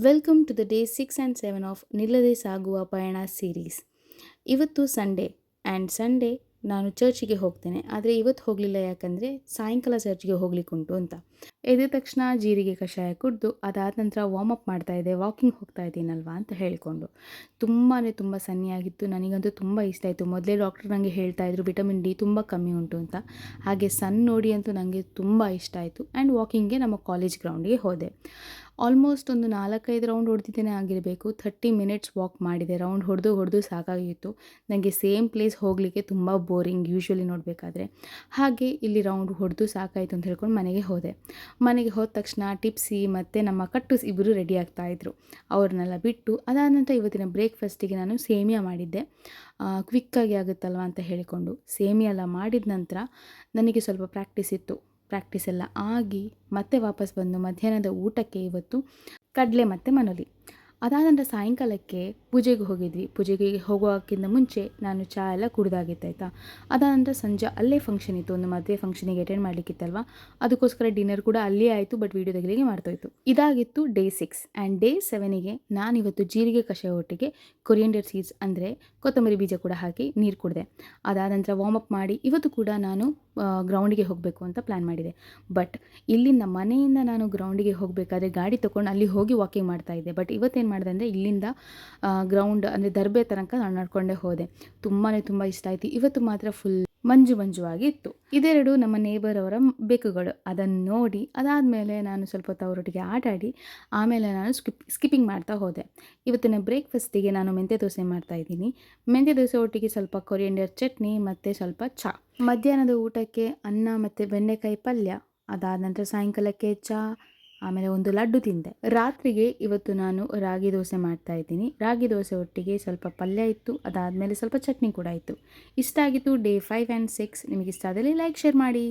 Welcome to the day 6 and 7 of ನಿಲ್ಲದೆ ಸಾಗುವ ಪಯಣ ಸೀರೀಸ್. ಇವತ್ತು ಸಂಡೇ ಆ್ಯಂಡ್ ಸಂಡೇ ನಾನು ಚರ್ಚಿಗೆ ಹೋಗ್ತೇನೆ. ಆದರೆ ಇವತ್ತು ಹೋಗಲಿಲ್ಲ, ಯಾಕಂದರೆ ಸಾಯಂಕಾಲ ಚರ್ಚಿಗೆ ಹೋಗ್ಲಿಕ್ಕುಂಟು ಅಂತ. ಎದ್ದ ತಕ್ಷಣ ಜೀರಿಗೆ ಕಷಾಯ ಕುಡಿದು ಅದಾದ ನಂತರ ವಾರ್ಮಪ್ ಮಾಡ್ತಾಯಿದ್ದೆ, ವಾಕಿಂಗ್ ಹೋಗ್ತಾ ಇದ್ದೀನಲ್ವಾ ಅಂತ ಹೇಳಿಕೊಂಡು. ತುಂಬ ಸನ್ನಿಯಾಗಿತ್ತು. ನನಗಂತೂ ತುಂಬ ಇಷ್ಟ ಆಯಿತು. ಮೊದಲೇ ಡಾಕ್ಟರ್ ನನಗೆ ಹೇಳ್ತಾಯಿದ್ರು ವಿಟಮಿನ್ ಡಿ ತುಂಬ ಕಮ್ಮಿ ಉಂಟು ಅಂತ. ಹಾಗೆ ಸನ್ ನೋಡಿ ಅಂತೂ ನನಗೆ ತುಂಬ ಇಷ್ಟ ಆಯಿತು. ಆ್ಯಂಡ್ ವಾಕಿಂಗ್ಗೆ ನಮ್ಮ ಕಾಲೇಜ್ ಗ್ರೌಂಡಿಗೆ ಹೋದೆ. ಆಲ್ಮೋಸ್ಟ್ ಒಂದು 4-5 ರೌಂಡ್ ಹೊಡೆದಿದ್ದೇನೆ ಆಗಿರಬೇಕು. 30 ಮಿನಿಟ್ಸ್ ವಾಕ್ ಮಾಡಿದೆ. ರೌಂಡ್ ಹೊಡೆದು ಸಾಕಾಗಿತ್ತು. ನನಗೆ ಸೇಮ್ ಪ್ಲೇಸ್ ಹೋಗಲಿಕ್ಕೆ ತುಂಬ ಬೋರಿಂಗ್ ಯೂಶ್ವಲಿ ನೋಡಬೇಕಾದ್ರೆ. ಹಾಗೆ ಇಲ್ಲಿ ರೌಂಡ್ ಹೊಡೆದು ಸಾಕಾಯಿತು ಅಂತ ಹೇಳ್ಕೊಂಡು ಮನೆಗೆ ಹೋದೆ. ಮನೆಗೆ ಹೋದ ತಕ್ಷಣ ಟಿಪ್ಸಿ ಮತ್ತು ನಮ್ಮ ಕಟ್ಟುಸ್ ಇಬ್ಬರು ರೆಡಿ ಆಗ್ತಾಯಿದ್ರು. ಅವ್ರನ್ನೆಲ್ಲ ಬಿಟ್ಟು ಅದಾದ ನಂತರ ಇವತ್ತಿನ ಬ್ರೇಕ್ಫಾಸ್ಟಿಗೆ ನಾನು ಸೇಮಿಯಾ ಮಾಡಿದ್ದೆ. ಕ್ವಿಕ್ಕಾಗಿ ಆಗುತ್ತಲ್ವ ಅಂತ ಹೇಳಿಕೊಂಡು ಸೇಮಿಯಾ ಎಲ್ಲ ಮಾಡಿದ ನಂತರ ನನಗೆ ಸ್ವಲ್ಪ ಪ್ರಾಕ್ಟೀಸ್ ಎಲ್ಲ ಆಗಿ ಮತ್ತೆ ವಾಪಸ್ ಬಂದು ಮಧ್ಯಾಹ್ನದ ಊಟಕ್ಕೆ ಇವತ್ತು ಕಡಲೆ ಮತ್ತು ಮನೋಲಿ. ಅದಾದ ನಂತರ ಸಾಯಂಕಾಲಕ್ಕೆ ಪೂಜೆಗೆ ಹೋಗಿದ್ವಿ. ಪೂಜೆಗೆ ಹೋಗೋಕ್ಕಿಂತ ಮುಂಚೆ ನಾನು ಚಹಾ ಎಲ್ಲ ಕುಡ್ದಾಗಿತ್ತು, ಆಯಿತಾ. ಅದಾದ ನಂತರ ಸಂಜೆ ಅಲ್ಲೇ ಫಂಕ್ಷನ್ ಇತ್ತು, ಒಂದು ಮದುವೆ ಫಂಕ್ಷನಿಗೆ ಅಟೆಂಡ್ ಮಾಡಲಿಕ್ಕಿತ್ತಲ್ವ, ಅದಕ್ಕೋಸ್ಕರ ಡಿನ್ನರ್ ಕೂಡ ಅಲ್ಲೇ ಆಯಿತು. ಬಟ್ ವೀಡಿಯೋ ತೆಗಿಲಿಕ್ಕೆ ಮಾಡ್ತೋಯ್ತು. ಇದಾಗಿತ್ತು ಡೇ 6. ಆ್ಯಂಡ್ ಡೇ 7ಗೆ ನಾನಿವತ್ತು ಜೀರಿಗೆ ಕಷಾಯ ಒಟ್ಟಿಗೆ ಕೊರಿಯಂಡರ್ ಸೀಡ್ಸ್ ಅಂದರೆ ಕೊತ್ತಂಬರಿ ಬೀಜ ಕೂಡ ಹಾಕಿ ನೀರು ಕುಡಿದೆ. ಅದಾದ ನಂತರ ವಾರ್ಮಪ್ ಮಾಡಿ ಇವತ್ತು ಕೂಡ ನಾನು ಗ್ರೌಂಡಿಗೆ ಹೋಗಬೇಕು ಅಂತ ಪ್ಲ್ಯಾನ್ ಮಾಡಿದೆ. ಬಟ್ ಇಲ್ಲಿಂದ ಮನೆಯಿಂದ ನಾನು ಗ್ರೌಂಡಿಗೆ ಹೋಗಬೇಕಾದ್ರೆ ಗಾಡಿ ತೊಗೊಂಡು ಅಲ್ಲಿ ಹೋಗಿ ವಾಕಿಂಗ್ ಮಾಡ್ತಾಯಿದ್ದೆ. ಬಟ್ ಇವತ್ತೇನು ಮಾಡಿದೆ ಅಂದರೆ ಇಲ್ಲಿಂದ ಗ್ರೌಂಡ್ ಅಂದರೆ ದರ್ಬೆ ತನಕ ನಾನು ನಡ್ಕೊಂಡೇ ಹೋದೆ. ತುಂಬ ಇಷ್ಟ ಆಯಿತು. ಇವತ್ತು ಮಾತ್ರ ಫುಲ್ ಮಂಜುವಾಗಿ ಇತ್ತು. ಇದೆರಡು ನಮ್ಮ ನೇಬರ್ ಅವರ ಬೆಕ್ಕುಗಳು. ಅದನ್ನು ನೋಡಿ ಅದಾದಮೇಲೆ ನಾನು ಸ್ವಲ್ಪ ಹೊತ್ತು ಅವರೊಟ್ಟಿಗೆ ಆಟಾಡಿ ಆಮೇಲೆ ನಾನು ಸ್ಕಿಪ್ಪಿಂಗ್ ಮಾಡ್ತಾ ಹೋದೆ. ಇವತ್ತಿನ ಬ್ರೇಕ್ಫಾಸ್ಟಿಗೆ ನಾನು ಮೆಂತ್ಯ ದೋಸೆ ಮಾಡ್ತಾಯಿದ್ದೀನಿ. ಮೆಂತ್ಯ ದೋಸೆ ಒಟ್ಟಿಗೆ ಸ್ವಲ್ಪ ಕೊರಿಯಂಡರ್ ಚಟ್ನಿ ಮತ್ತು ಸ್ವಲ್ಪ ಚಹಾ. ಮಧ್ಯಾಹ್ನದ ಊಟಕ್ಕೆ ಅನ್ನ ಮತ್ತು ಬೆಂಡೆಕಾಯಿ ಪಲ್ಯ. ಅದಾದ ನಂತರ ಸಾಯಂಕಾಲಕ್ಕೆ ಚಹಾ, ಆಮೇಲೆ ಒಂದು ಲಡ್ಡು ತಿಂದೆ. ರಾತ್ರಿಗೆ ಇವತ್ತು ನಾನು ರಾಗಿ ದೋಸೆ ಮಾಡ್ತಾಯಿದ್ದೀನಿ. ರಾಗಿ ದೋಸೆ ಒಟ್ಟಿಗೆ ಸ್ವಲ್ಪ ಪಲ್ಯ ಇತ್ತು, ಅದಾದಮೇಲೆ ಸ್ವಲ್ಪ ಚಟ್ನಿ ಕೂಡ ಇತ್ತು. ಇಷ್ಟ ಆಗಿತ್ತು ಡೇ 5 ಆ್ಯಂಡ್ 6. ನಿಮಗೆ ಇಷ್ಟ ಆದಲ್ಲಿ ಲೈಕ್ ಶೇರ್ ಮಾಡಿ.